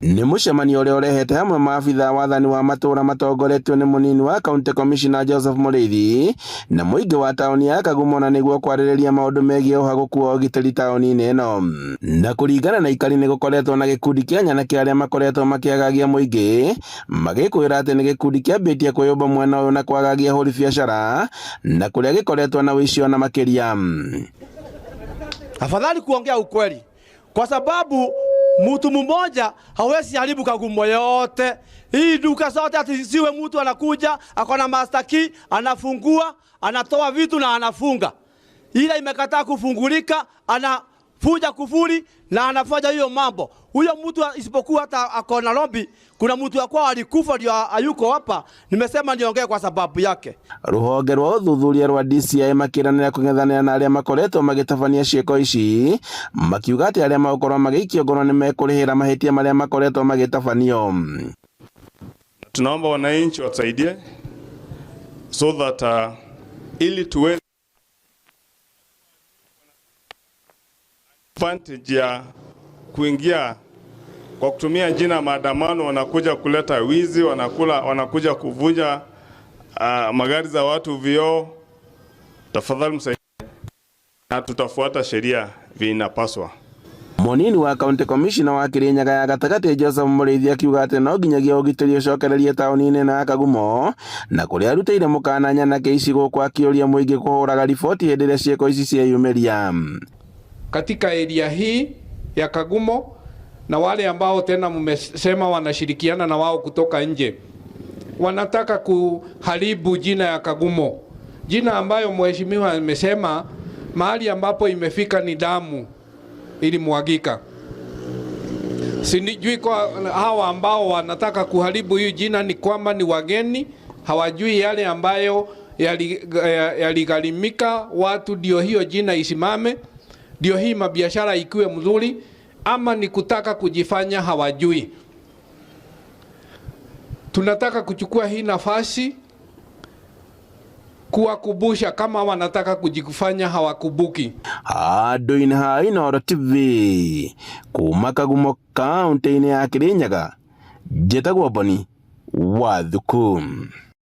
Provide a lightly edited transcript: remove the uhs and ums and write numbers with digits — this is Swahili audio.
Nĩ mũcemanio ũrĩa ũrehete hamwe maabitha wathani wa matũũra matongoretio nĩ mũnini wa County Commissioner Joseph Mũrĩithi na mũingĩ wa taũni ya Kagumo na nĩguo kwarĩrĩria maũndũ megiĩ ũhagũku wa ũgitĩri taũni-inĩ ĩno. Na kũringana na ikari nĩ gũkoretwo na gĩkundi kĩa nyanake arĩa makoretwo makĩagagia mũingĩ magĩkwĩra atĩ nĩ gĩkundi kĩambĩtie kwĩyũmba mwena ũyũ na kwagagia hũri biacara na kũrĩa gĩkoretwo na wĩici ona makĩria. Afadhali kuongea ukweli kwa sababu mtu mmoja hawezi haribu Kagumo yote. Hii duka zote ati siwe mtu anakuja, akona master key, anafungua, anatoa vitu na anafunga. Ila imekataa kufungulika, anafuja kufuli na anafanya hiyo mambo. Huyo mtu isipokuwa hata akona lobby, kuna mtu akwa alikufa ndio ayuko hapa. Nimesema niongee kwa sababu yake. Ruhonge rwa uthuthuria rwa DCI makiranira kung'ethanira na aria makoretwo magitabania cieko ici makiuga ati aria magukorwo magĩikio ngono nĩ mekũrĩhĩra mahĩtia maria makoretwo magĩtabanio. Tunaomba wananchi wasaidie so that ili tuwe advantage ya kuingia kwa kutumia jina maandamano, wanakuja kuleta wizi, wanakuja kuvuja magari za watu vioo. Tafadhali msaidie na tutafuata sheria vinapaswa. Mũnini wa County Commissioner wa Kirinyaga ya Gatagati Joseph Mũrĩithi akiuga atĩ no nginyagia ũgitĩri ũcokererie taũni-inĩ na Kagumo na kũrĩa arutĩire mũkana nyanake ici gũkũ akĩũria mũingĩ kũhũraga riboti hĩndĩ ĩrĩa cieko ici cieyumĩria. Katika area hii ya Kagumo na wale ambao tena mmesema wanashirikiana na wao kutoka nje wanataka kuharibu jina ya Kagumo, jina ambayo mheshimiwa amesema mahali ambapo imefika ni damu ili mwagika. Sinijui kwa hawa ambao wanataka kuharibu hiyo jina ni kwamba ni wageni, hawajui yale ambayo yaligharimika watu ndio hiyo jina isimame, ndio hii mabiashara ikiwe mzuri, ama ni kutaka kujifanya hawajui. Tunataka kuchukua hii nafasi kuwakumbusha kama wanataka kujifanya hawakubuki. Handũ-inĩ ha Inooro TV kuma Kagumo kaunti-inĩ ya Kirinyaga, njĩtagwo Boni Wathuku.